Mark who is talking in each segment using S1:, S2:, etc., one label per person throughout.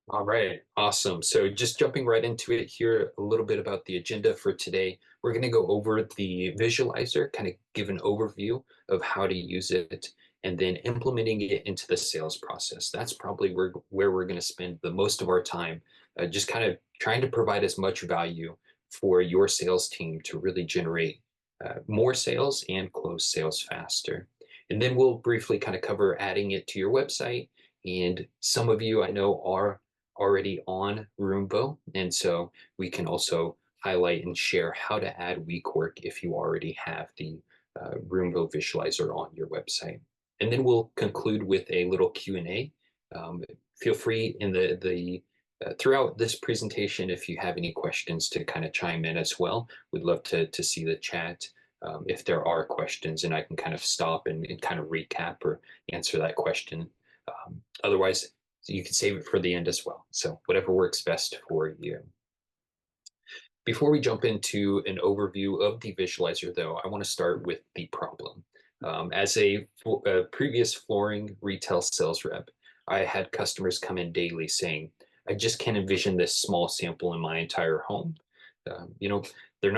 S1: All right, awesome. So just jumping right into it here, a little bit about the agenda for today. We're going to go over the visualizer, kind of give an overview of how to use it, and then implementing it into the sales process. That's probably where we're going to spend the most of our time, just kind of trying to provide as much value for your sales team to really generate more sales and close sales faster. And then we'll briefly kind of cover adding it to your website. And some of you I know are already on Roomvo. And so we can also highlight and share how to add WeCork if you already have the Roomvo visualizer on your website. And then we'll conclude with a little Q&A. Feel free in the throughout this presentation, if you have any questions to kind of chime in as well. We'd love to see the chat if there are questions, and I can kind of stop and kind of recap or answer that question. Otherwise, you can save it for the end as well. So whatever works best for you. Before we jump into an overview of the visualizer, though, I want to start with the problem. As a previous flooring retail sales rep, I had customers come in daily saying, I just can't envision this small sample in my entire home. You know, they're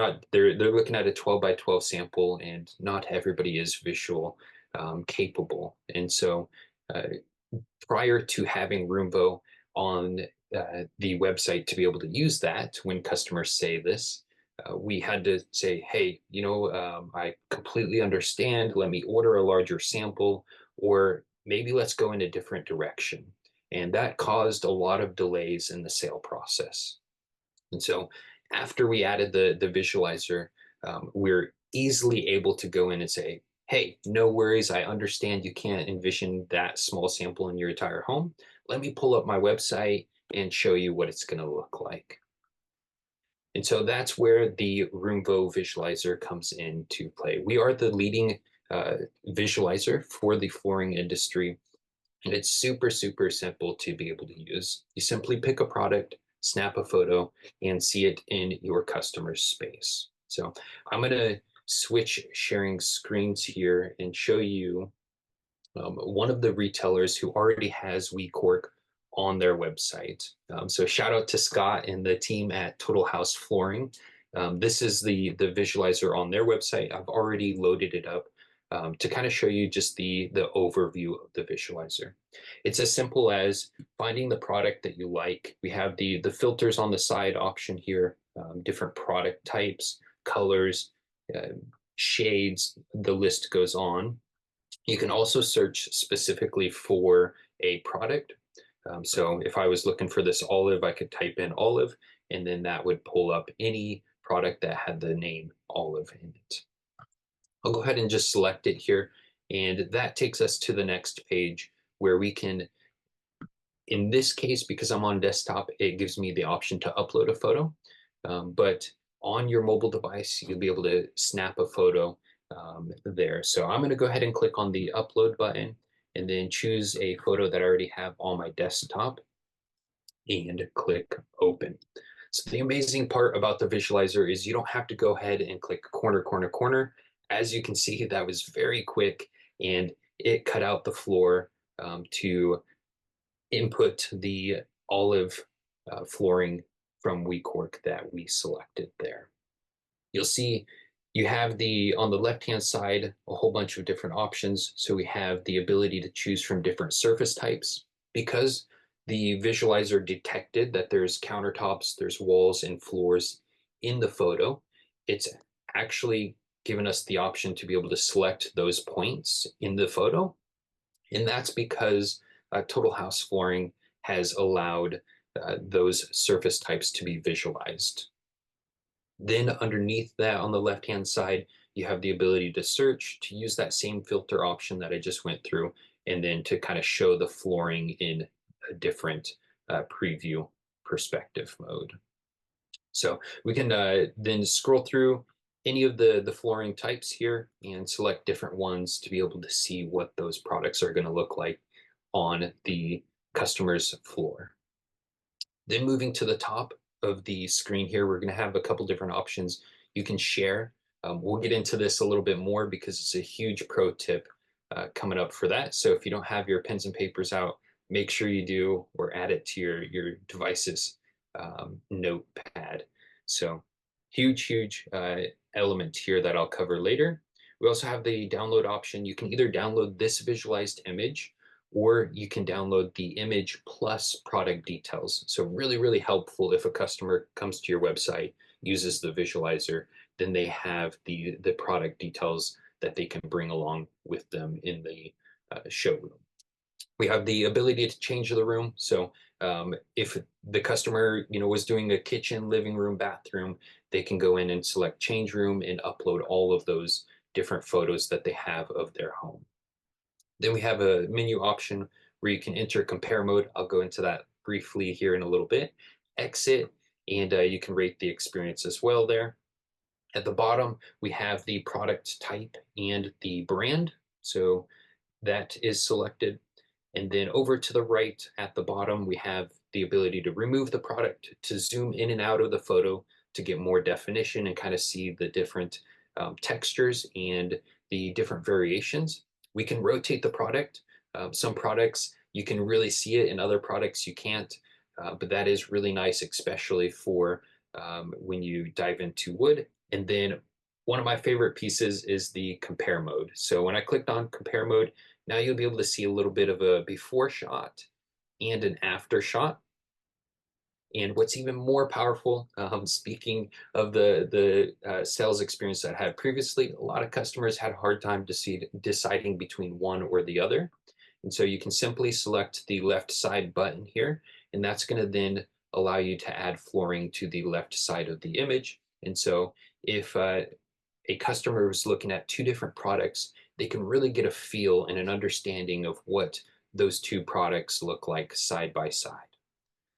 S1: looking at a 12 by 12 sample, and not everybody is visual capable. And so prior to having Roomvo on the website to be able to use that when customers say this, we had to say, hey, I completely understand. Let me order a larger sample, or maybe let's go in a different direction. And that caused a lot of delays in the sale process. And so after we added the visualizer, we're easily able to go in and say, hey, no worries. I understand you can't envision that small sample in your entire home. Let me pull up my website and show you what it's going to look like. And so that's where the Roomvo visualizer comes into play. We are the leading visualizer for the flooring industry, and it's super, super simple to be able to use. You simply pick a product, snap a photo, and see it in your customer's space. So I'm going to switch sharing screens here and show you one of the retailers who already has WeCork on their website. So shout out to Scott and the team at Total House Flooring. This is the visualizer on their website. I've already loaded it up to kind of show you just the overview of the visualizer. It's as simple as finding the product that you like. We have the filters on the side option here, different product types, colors, shades, the list goes on. You can also search specifically for a product. So if I was looking for this olive, I could type in olive, and then that would pull up any product that had the name olive in it. I'll go ahead and just select it here, and that takes us to the next page where we can, in this case, because I'm on desktop, it gives me the option to upload a photo. But on your mobile device, you'll be able to snap a photo there. So I'm going to go ahead and click on the upload button and then choose a photo that I already have on my desktop and click open. So the amazing part about the visualizer is you don't have to go ahead and click corner, corner, corner. As you can see, that was very quick, and it cut out the floor to input the olive flooring from WeCork that we selected there. You'll see you have on the left-hand side, a whole bunch of different options. So we have the ability to choose from different surface types. Because the visualizer detected that there's countertops, there's walls and floors in the photo, it's actually given us the option to be able to select those points in the photo. And that's because Total House Flooring has allowed those surface types to be visualized. Then underneath that on the left-hand side, you have the ability to search, to use that same filter option that I just went through, and then to kind of show the flooring in a different preview perspective mode. So we can then scroll through any of the flooring types here and select different ones to be able to see what those products are going to look like on the customer's floor. Then moving to the top of the screen here, we're going to have a couple different options you can share. We'll get into this a little bit more because it's a huge pro tip coming up for that. So if you don't have your pens and papers out, make sure you do or add it to your device's notepad. So huge element here that I'll cover later. We also have the download option. You can either download this visualized image or you can download the image plus product details. So really helpful if a customer comes to your website, uses the visualizer, then they have the product details that they can bring along with them in the showroom. We have the ability to change the room. So if the customer, was doing a kitchen, living room, bathroom, they can go in and select change room and upload all of those different photos that they have of their home. Then we have a menu option where you can enter compare mode. I'll go into that briefly here in a little bit. Exit, and you can rate the experience as well there. At the bottom, we have the product type and the brand. So that is selected. And then over to the right at the bottom, we have the ability to remove the product, to zoom in and out of the photo to get more definition and kind of see the different textures and the different variations. We can rotate the product. Some products you can really see it, and other products you can't. But that is really nice, especially for when you dive into wood. And then one of my favorite pieces is the compare mode. So when I clicked on compare mode, now you'll be able to see a little bit of a before shot and an after shot. And what's even more powerful, speaking of the sales experience that I had previously, a lot of customers had a hard time deciding between one or the other. And so you can simply select the left side button here, and that's going to then allow you to add flooring to the left side of the image. And so if a customer was looking at two different products, they can really get a feel and an understanding of what those two products look like side by side.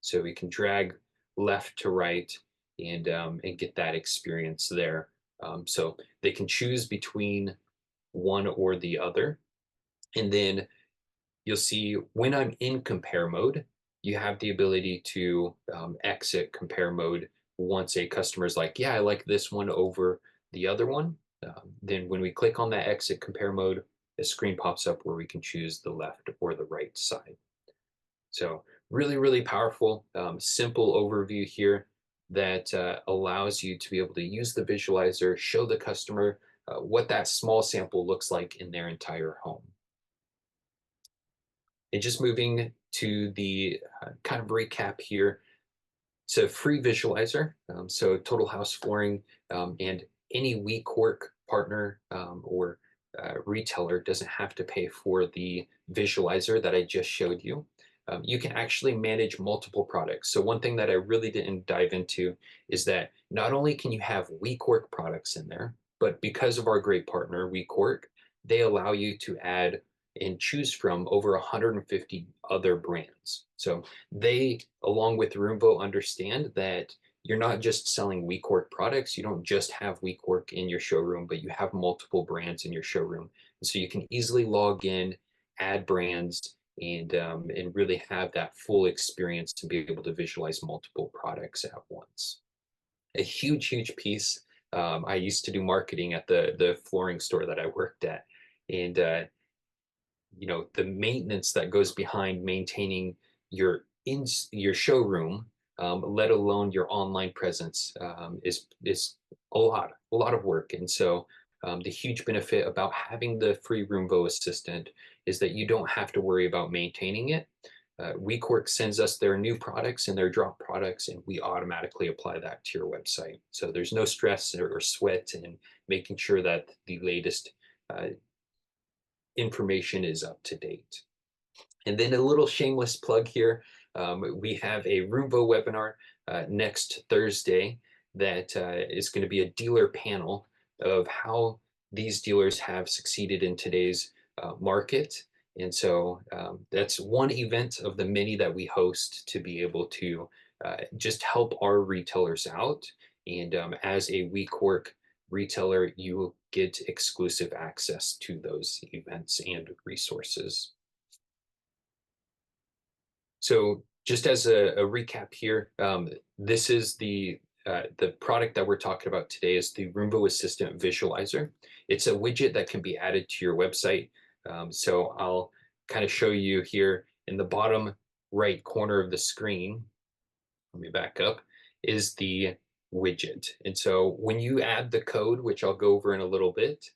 S1: So we can drag left to right and get that experience there. So they can choose between one or the other. And then you'll see when I'm in compare mode, you have the ability to exit compare mode once a customer is like, yeah, I like this one over the other one. Then when we click on that exit compare mode, a screen pops up where we can choose the left or the right side. So really powerful, simple overview here that allows you to be able to use the visualizer, show the customer what that small sample looks like in their entire home. And just moving to the kind of recap here. It's a free visualizer, so Total House Flooring and any WECORK partner or retailer doesn't have to pay for the visualizer that I just showed you. You can actually manage multiple products. So one thing that I really didn't dive into is that not only can you have WECORK products in there, but because of our great partner, WECORK, they allow you to add and choose from over 150 other brands. So they, along with Roomvo, understand that you're not just selling WECORK products. You don't just have WECORK in your showroom, but you have multiple brands in your showroom. And so you can easily log in, add brands, and really have that full experience to be able to visualize multiple products at once. A huge piece. I used to do marketing at the flooring store that I worked at, and the maintenance that goes behind maintaining your showroom, let alone your online presence, is a lot of work. And so the huge benefit about having the free Roomvo assistant is that you don't have to worry about maintaining it. WECORK sends us their new products and their drop products, and we automatically apply that to your website. So there's no stress or sweat in making sure that the latest information is up to date. And then a little shameless plug here. We have a Roomvo webinar next Thursday that is going to be a dealer panel of how these dealers have succeeded in today's market. And so that's one event of the many that we host to be able to just help our retailers out. And as a WECORK retailer, you will get exclusive access to those events and resources. So just as a recap here, this is the product that we're talking about today is the Roomvo Assistant Visualizer. It's a widget that can be added to your website. So I'll kind of show you here. in the bottom right corner of the screen, let me back up, is the widget. And so when you add the code, which I'll go over in a little bit,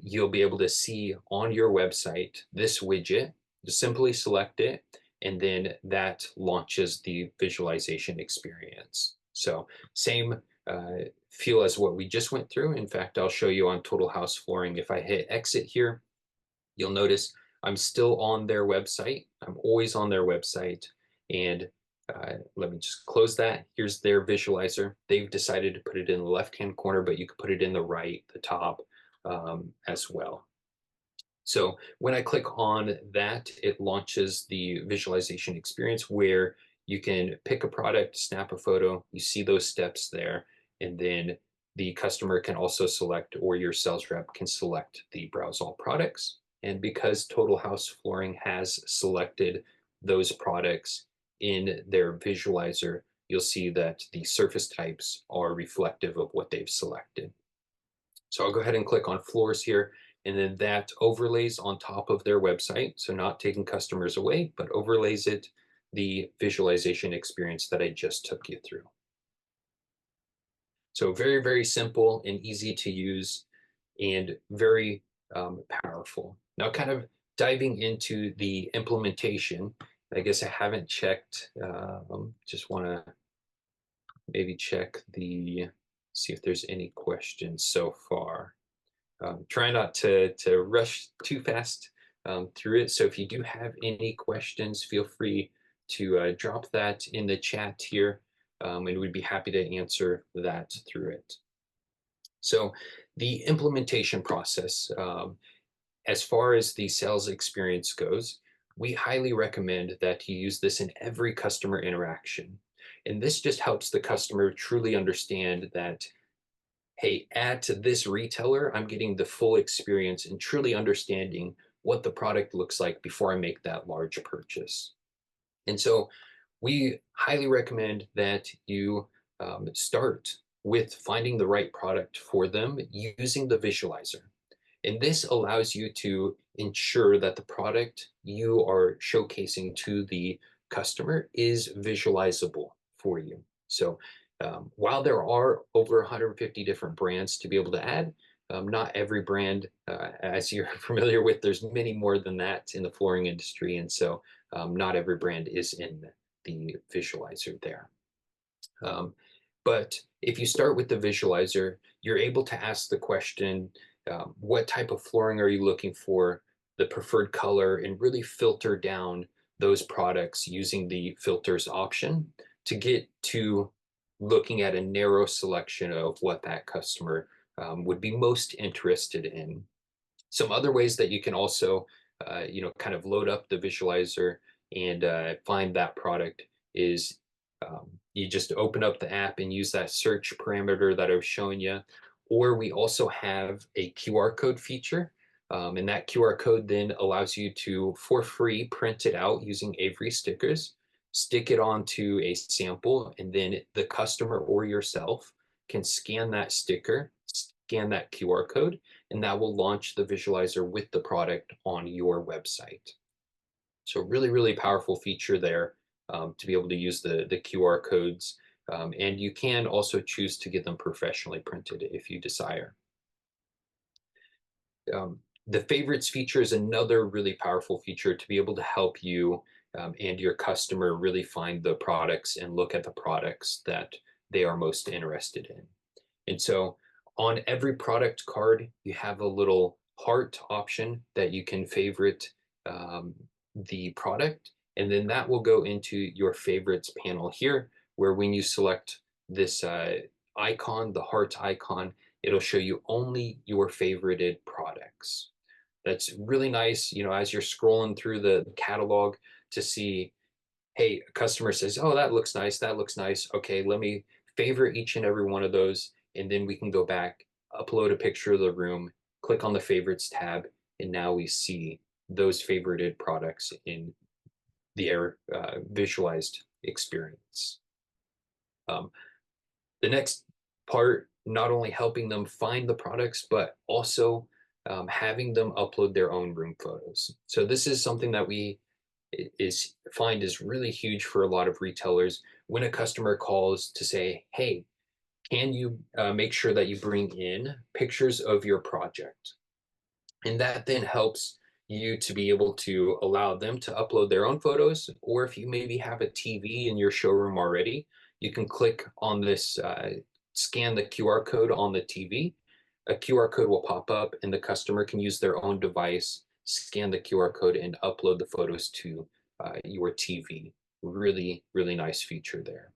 S1: you'll be able to see on your website this widget. Just simply select it, and then that launches the visualization experience. So same feel as what we just went through. In fact, I'll show you on Total House Flooring. If I hit exit here, you'll notice I'm still on their website. I'm always on their website. And let me just close that. Here's their visualizer. They've decided to put it in the left-hand corner, but you could put it in the right, the top as well. So when I click on that, it launches the visualization experience where you can pick a product, snap a photo, you see those steps there, and then the customer can also select, or your sales rep can select, the browse all products. And because Total House Flooring has selected those products in their visualizer, you'll see that the surface types are reflective of what they've selected. So I'll go ahead and click on floors here, and then that overlays on top of their website. So not taking customers away, but overlays it, the visualization experience that I just took you through. So very, very simple and easy to use, and very powerful. Now, kind of diving into the implementation, I guess I haven't checked, just want to maybe check see if there's any questions so far. Try not to rush too fast through it. So if you do have any questions, feel free to drop that in the chat here, and we'd be happy to answer that through it. So the implementation process, as far as the sales experience goes, we highly recommend that you use this in every customer interaction. And this just helps the customer truly understand that, hey, at this retailer, I'm getting the full experience and truly understanding what the product looks like before I make that large purchase. And so we highly recommend that you start with finding the right product for them using the visualizer. And this allows you to ensure that the product you are showcasing to the customer is visualizable for you. So while there are over 150 different brands to be able to add, not every brand, as you're familiar with, there's many more than that in the flooring industry. And so not every brand is in the visualizer there. But if you start with the visualizer, you're able to ask the question, what type of flooring are you looking for, the preferred color, and really filter down those products using the filters option to get to looking at a narrow selection of what that customer would be most interested in. Some other ways that you can also, kind of load up the visualizer and find that product is you just open up the app and use that search parameter that I was showing you. Or we also have a QR code feature. And that QR code then allows you to, for free, print it out using Avery stickers, stick it onto a sample, and then the customer or yourself can scan that sticker, scan that QR code, and that will launch the visualizer with the product on your website. So really, really powerful feature there to be able to use the QR codes. And you can also choose to get them professionally printed if you desire. The favorites feature is another really powerful feature to be able to help you and your customer really find the products and look at the products that they are most interested in. And so on every product card, you have a little heart option that you can favorite the product, and then that will go into your favorites panel here, where when you select this icon, the heart icon, it'll show you only your favorited products. That's really nice, as you're scrolling through the catalog to see, hey, a customer says, oh, that looks nice, that looks nice. Okay, let me favorite each and every one of those, and then we can go back, upload a picture of the room, click on the favorites tab, and now we see those favorited products in the visualized experience. The next part, not only helping them find the products, but also having them upload their own room photos. So this is something that we is really huge for a lot of retailers. When a customer calls to say, hey, can you make sure that you bring in pictures of your project? And that then helps you to be able to allow them to upload their own photos. Or if you maybe have a TV in your showroom already, you can click on this, scan the QR code on the TV. A QR code will pop up, and the customer can use their own device, scan the QR code, and upload the photos to your TV. Really, really nice feature there.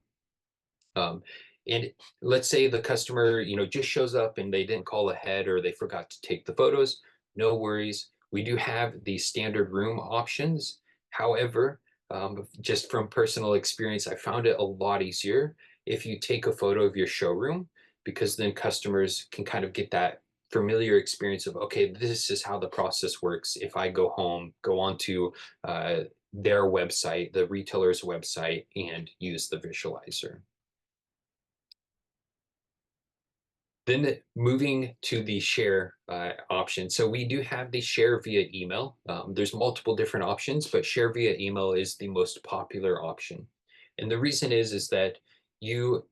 S1: Um, and let's say the customer, just shows up and they didn't call ahead or they forgot to take the photos. No worries. We do have the standard room options. However, just from personal experience, I found it a lot easier if you take a photo of your showroom, because then customers can kind of get that familiar experience of, okay, this is how the process works. If I go home, go onto their website, the retailer's website, and use the visualizer. Then moving to the share option. So we do have the share via email. There's multiple different options, but share via email is the most popular option. And the reason is that you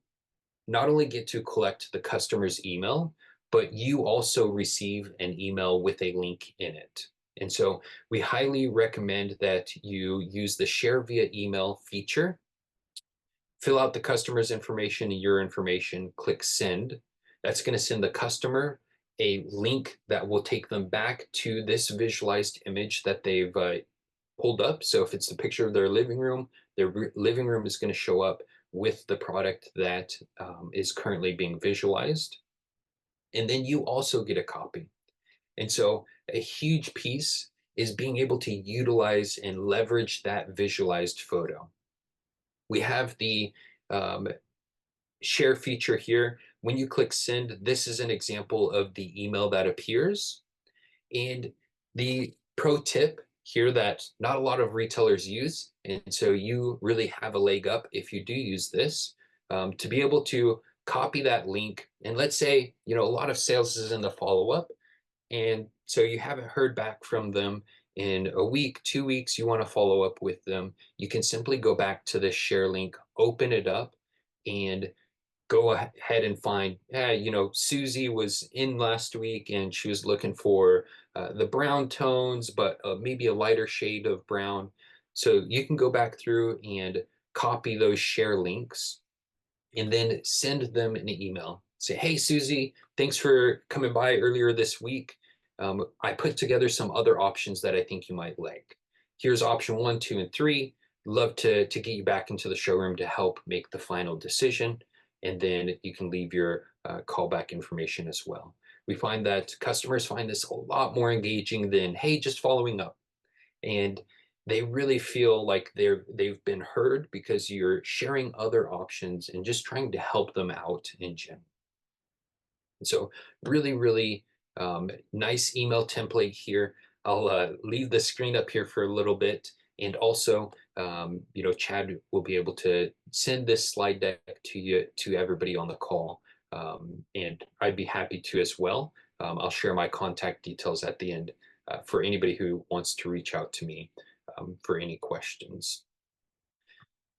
S1: not only get to collect the customer's email, but you also receive an email with a link in it. And so we highly recommend that you use the share via email feature, fill out the customer's information and your information, click send. That's going to send the customer a link that will take them back to this visualized image that they've pulled up. So if it's the picture of their living room is going to show up with the product that is currently being visualized. And then you also get a copy. And so a huge piece is being able to utilize and leverage that visualized photo. We have the um, share feature here. When you click send, this is an example of the email that appears. And the pro tip here that not a lot of retailers use, and so you really have a leg up if you do use this, to be able to copy that link. And let's say, a lot of sales is in the follow-up, and so you haven't heard back from them in a week, 2 weeks, you want to follow up with them. You can simply go back to this share link, open it up, and go ahead and find, Susie was in last week and she was looking for the brown tones, but maybe a lighter shade of brown. So you can go back through and copy those share links and then send them an email. Say, hey, Susie, thanks for coming by earlier this week. I put together some other options that I think you might like. Here's option 1, 2, and 3. Love to get you back into the showroom to help make the final decision. And then you can leave your callback information as well. We find that customers find this a lot more engaging than, hey, just following up. And they really feel like they've been heard because you're sharing other options and just trying to help them out in general. And so really, really nice email template here. I'll leave the screen up here for a little bit. And also, Chad will be able to send this slide deck to everybody on the call. And I'd be happy to as well. I'll share my contact details at the end for anybody who wants to reach out to me for any questions.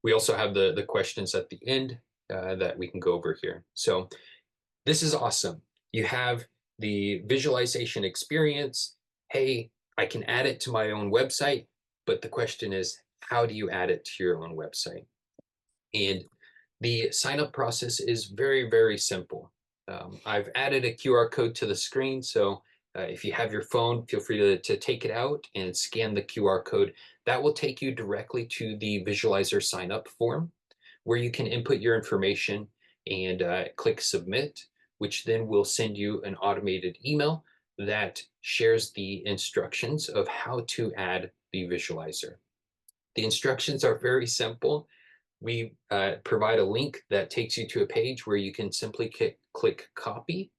S1: We also have the questions at the end that we can go over here. So this is awesome. You have the visualization experience. Hey, I can add it to my own website, but the question is, how do you add it to your own website? And the sign up process is very, very simple. I've added a QR code to the screen, so if you have your phone, feel free to take it out and scan the QR code. That will take you directly to the visualizer sign up form, where you can input your information and click submit, which then will send you an automated email that shares the instructions of how to add the visualizer. The instructions are very simple. We provide a link that takes you to a page where you can simply click copy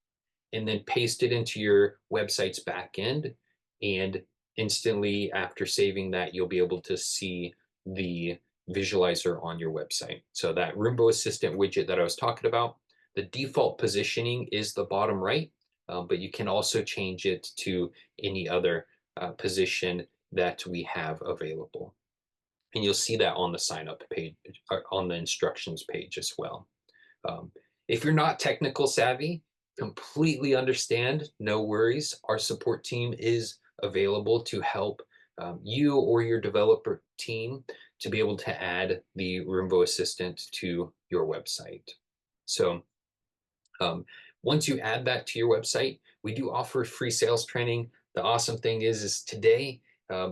S1: and then paste it into your website's backend. And instantly after saving that, you'll be able to see the visualizer on your website. So that Roomvo Assistant widget that I was talking about, the default positioning is the bottom right, but you can also change it to any other position that we have available. And you'll see that on the sign up page, or on the instructions page as well. Um, if you're not technical savvy, completely understand, no worries. Our support team is available to help you or your developer team to be able to add the Roomvo Assistant to your website. So um, once you add that to your website, we do offer free sales training. The awesome thing is today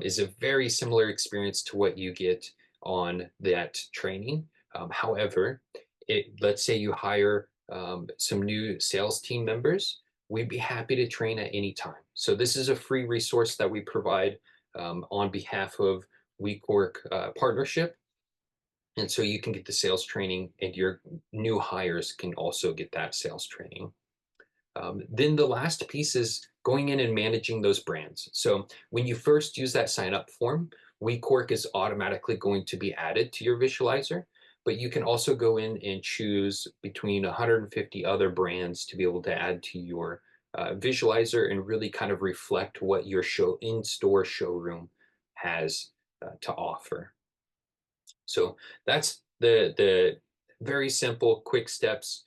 S1: is a very similar experience to what you get on that training. However, let's say you hire some new sales team members, we'd be happy to train at any time. So this is a free resource that we provide on behalf of WECORK partnership. And so you can get the sales training, and your new hires can also get that sales training. Then the last piece is going in and managing those brands. So when you first use that sign up form, WeCork is automatically going to be added to your visualizer, but you can also go in and choose between 150 other brands to be able to add to your visualizer and really kind of reflect what your in-store showroom has to offer. So that's the very simple, quick steps.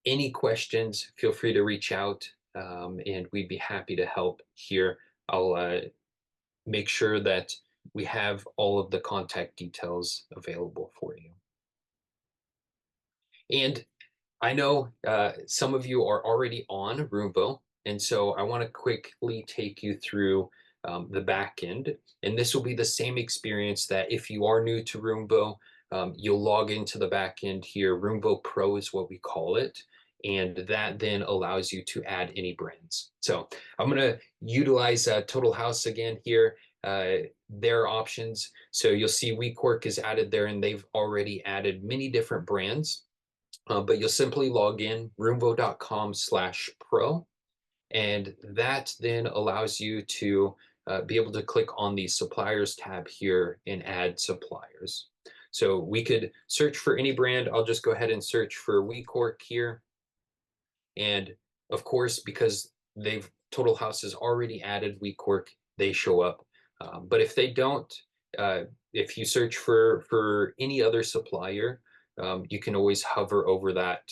S1: Any questions, feel free to reach out, and we'd be happy to help here. I'll make sure that we have all of the contact details available for you. And I know some of you are already on Roomvo, and so I want to quickly take you through the back end. And this will be the same experience that if you are new to Roomvo, you'll log into the back end here. Roomvo Pro is what we call it. And that then allows you to add any brands. So I'm going to utilize Total House again here, their options. So you'll see WeCork is added there, and they've already added many different brands. But you'll simply log in roomvo.com/pro, and that then allows you to be able to click on the suppliers tab here and add suppliers. So we could search for any brand. I'll just go ahead and search for WeCork here. And of course, because Total House has already added WeCork, they show up. But if they don't, if you search for any other supplier, you can always hover over that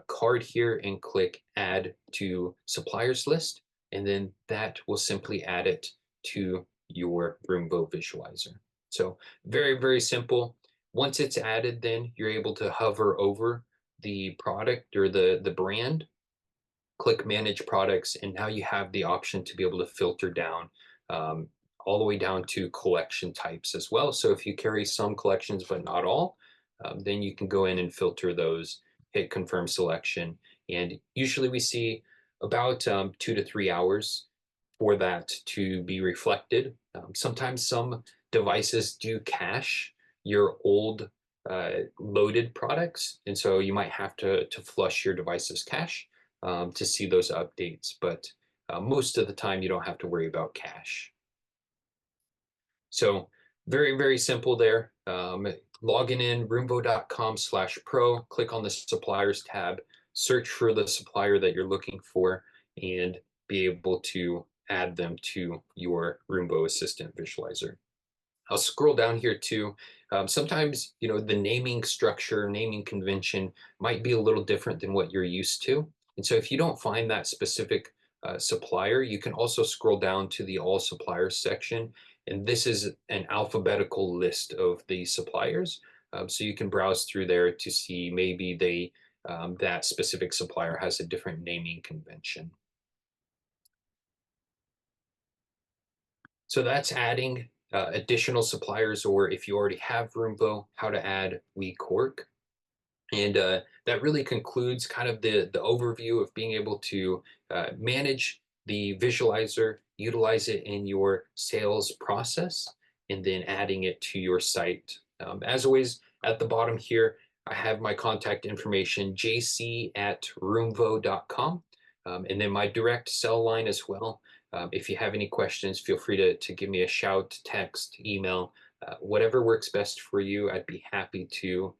S1: card here and click add to suppliers list, and then that will simply add it to your Roomvo visualizer. So very, very simple. Once it's added, then you're able to hover over the product or the brand, click manage products, and now you have the option to be able to filter down all the way down to collection types as well. So if you carry some collections but not all, then you can go in and filter those, hit confirm selection, and usually we see about 2 to 3 hours for that to be reflected. Sometimes some devices do cache your old loaded products, and so you might have to flush your device's cache to see those updates, but most of the time you don't have to worry about cache. So very, very simple there. Logging in roomvo.com/pro, click on the suppliers tab, search for the supplier that you're looking for, and be able to add them to your Roomvo Assistant visualizer. I'll scroll down here too. Sometimes, the naming structure, naming convention might be a little different than what you're used to. And so if you don't find that specific supplier, you can also scroll down to the all suppliers section. And this is an alphabetical list of the suppliers. So you can browse through there to see maybe that specific supplier has a different naming convention. So that's adding additional suppliers, or if you already have Roomvo, how to add WeCork. And that really concludes kind of the overview of being able to manage the visualizer, utilize it in your sales process, and then adding it to your site. As always, at the bottom here, I have my contact information, jc@roomvo.com, and then my direct cell line as well. If you have any questions, feel free to give me a shout, text, email, whatever works best for you. I'd be happy to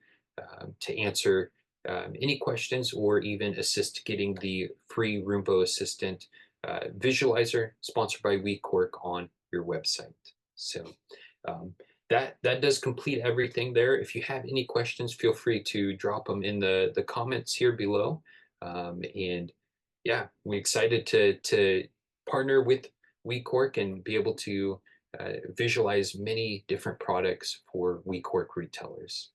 S1: answer any questions or even assist getting the free Roomvo Assistant visualizer sponsored by WeCork on your website. So that does complete everything there. If you have any questions, feel free to drop them in the comments here below. And yeah, we're excited to partner with WeCork and be able to visualize many different products for WeCork retailers.